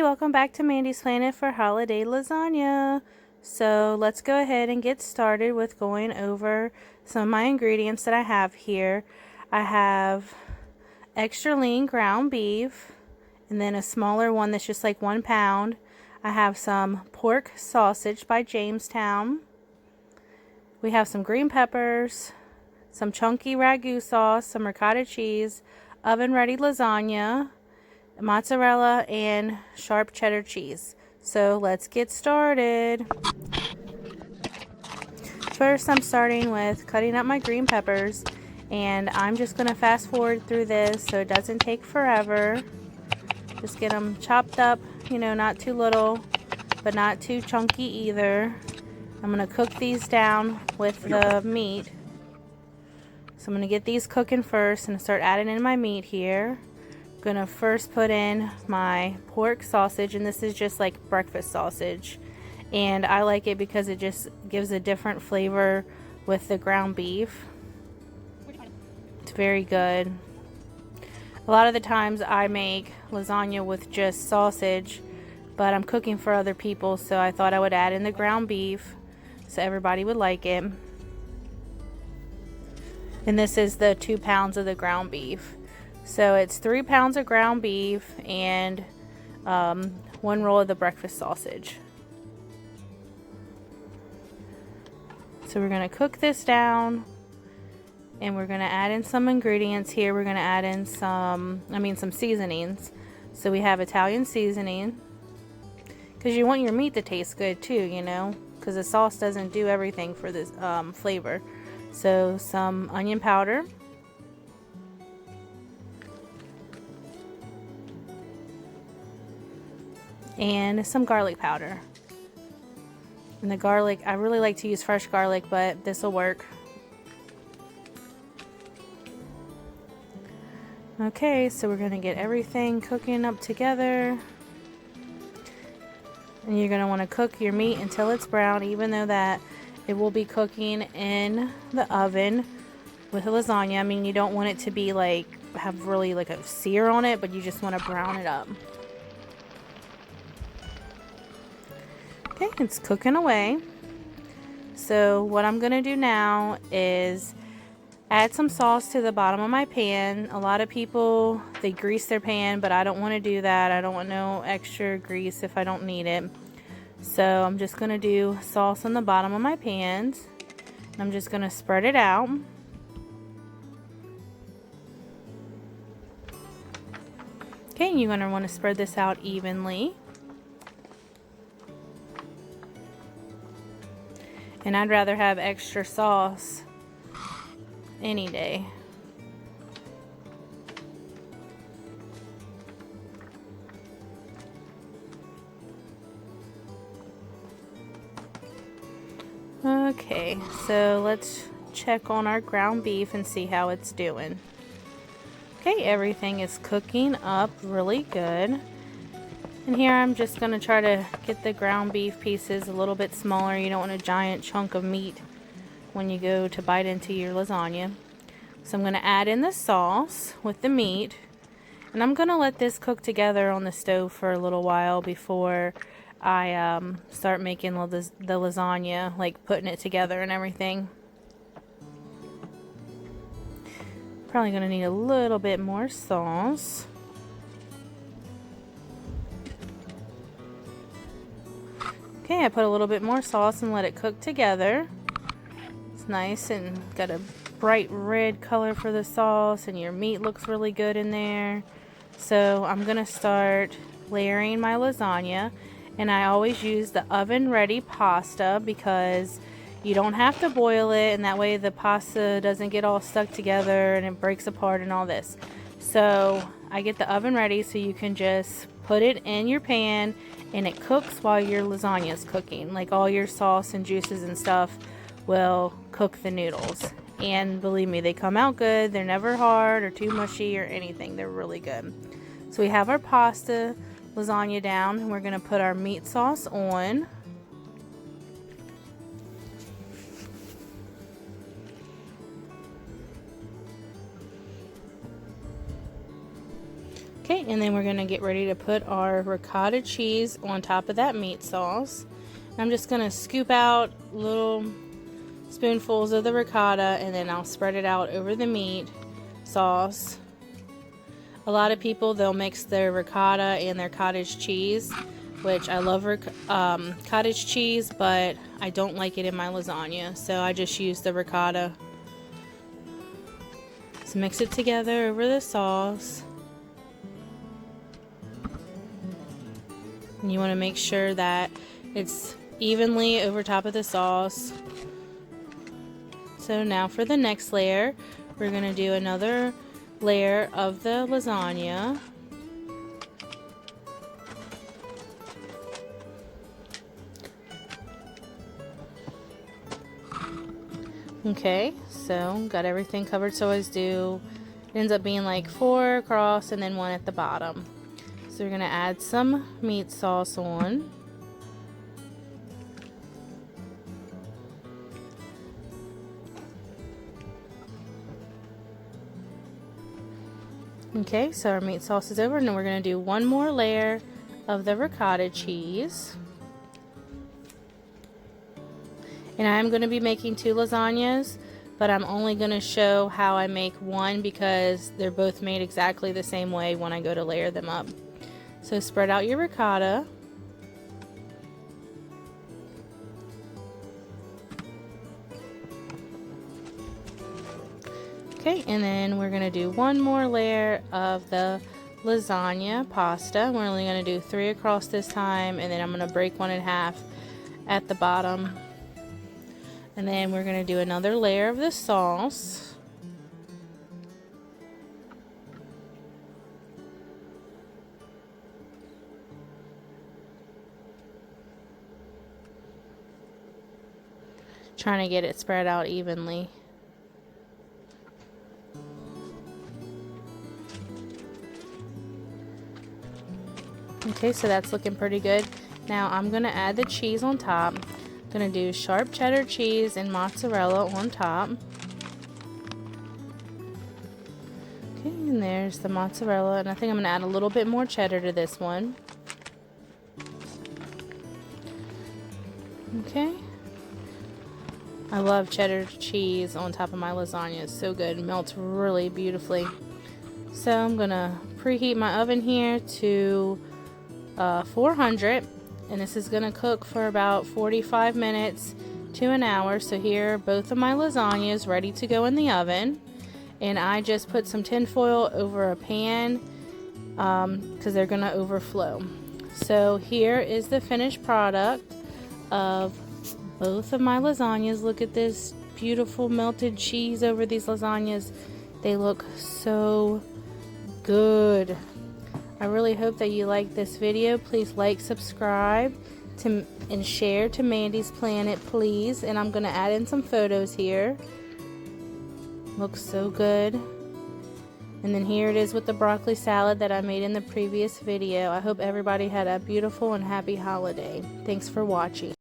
Hey, welcome back to Mandy's Planet for Holiday Lasagna. So let's go ahead and get started with going over some of my ingredients that I have here. I have extra lean ground beef, and then a smaller one that's just like 1 pound. I have some pork sausage by Jamestown. We have some green peppers, some chunky ragu sauce, some ricotta cheese, oven ready lasagna, mozzarella, and sharp cheddar cheese. So let's get started. First, I'm starting with cutting up my green peppers, and I'm just going to fast forward through this so it doesn't take forever. Just get them chopped up, not too little, but not too chunky either. I'm going to cook these down with the meat. So I'm going to get these cooking first and start adding in my meat here. I'm going to first put in my pork sausage, and this is just like breakfast sausage. And I like it because it just gives a different flavor with the ground beef. It's very good. A lot of the times I make lasagna with just sausage, but I'm cooking for other people, so I thought I would add in the ground beef so everybody would like it. And this is the 2 pounds of the ground beef. So it's 3 pounds of ground beef and 1 roll of the breakfast sausage. So we're going to cook this down, and we're going to add in some ingredients here. We're going to add in some seasonings. So we have Italian seasoning, because you want your meat to taste good too, because the sauce doesn't do everything for this flavor. So some onion powder, and some garlic powder. And the garlic, I really like to use fresh garlic, but this will work. Okay, so we're going to get everything cooking up together. And you're going to want to cook your meat until it's brown, even though that it will be cooking in the oven with a lasagna. I mean, you don't want it to be have really like a sear on it, but you just want to brown it up. Okay, it's cooking away. So what I'm going to do now is add some sauce to the bottom of my pan. A lot of people, they grease their pan, but I don't want to do that. I don't want no extra grease if I don't need it. So I'm just going to do sauce on the bottom of my pans. I'm just going to spread it out. Okay, you're going to want to spread this out evenly. And I'd rather have extra sauce any day. Okay, so let's check on our ground beef and see how it's doing. Okay, everything is cooking up really good. And here I'm just going to try to get the ground beef pieces a little bit smaller. You don't want a giant chunk of meat when you go to bite into your lasagna. So I'm going to add in the sauce with the meat. And I'm going to let this cook together on the stove for a little while before I start making the lasagna, like putting it together and everything. Probably going to need a little bit more sauce. Okay, I put a little bit more sauce and let it cook together. It's nice and got a bright red color for the sauce, and your meat looks really good in there. So I'm gonna start layering my lasagna, and I always use the oven ready pasta because you don't have to boil it, and that way the pasta doesn't get all stuck together and it breaks apart and all this. So I get the oven ready so you can just put it in your pan and it cooks while your lasagna is cooking. Like all your sauce and juices and stuff will cook the noodles. And believe me, they come out good. They're never hard or too mushy or anything. They're really good. So we have our pasta lasagna down, and we're going to put our meat sauce on. Okay, Okay, and then we're going to get ready to put our ricotta cheese on top of that meat sauce. I'm just going to scoop out little spoonfuls of the ricotta, and then I'll spread it out over the meat sauce. A lot of people, they'll mix their ricotta and their cottage cheese, which I love cottage cheese, but I don't like it in my lasagna, so I just use the ricotta. So mix it together over the sauce. And you want to make sure that it's evenly over top of the sauce. So now for the next layer, we're going to do another layer of the lasagna. Okay, so got everything covered. So I always do, it ends up being like 4 across and then 1 at the bottom. So we're going to add some meat sauce on. Okay, so our meat sauce is over, and then we're going to do 1 more layer of the ricotta cheese. And I'm going to be making 2 lasagnas, but I'm only going to show how I make one because they're both made exactly the same way when I go to layer them up. So spread out your ricotta. Okay, and then we're going to do 1 more layer of the lasagna pasta. We're only going to do 3 across this time, and then I'm going to break 1 in half at the bottom. And then we're going to do another layer of the sauce. Trying to get it spread out evenly. Okay, so that's looking pretty good. Now I'm going to add the cheese on top. I'm going to do sharp cheddar cheese and mozzarella on top. Okay, and there's the mozzarella, and I think I'm going to add a little bit more cheddar to this one. Okay. I love cheddar cheese on top of my lasagna. It's so good. It melts really beautifully. So I'm going to preheat my oven here to 400, and this is going to cook for about 45 minutes to an hour. So here, both of my lasagnas ready to go in the oven, and I just put some tin foil over a pan because they're going to overflow. So here is the finished product of both of my lasagnas. Look at this beautiful melted cheese over these lasagnas. They look so good. I really hope that you like this video. Please like, subscribe, and share to Mandy's Planet, please. And I'm going to add in some photos here. Looks so good. And then here it is with the broccoli salad that I made in the previous video. I hope everybody had a beautiful and happy holiday. Thanks for watching.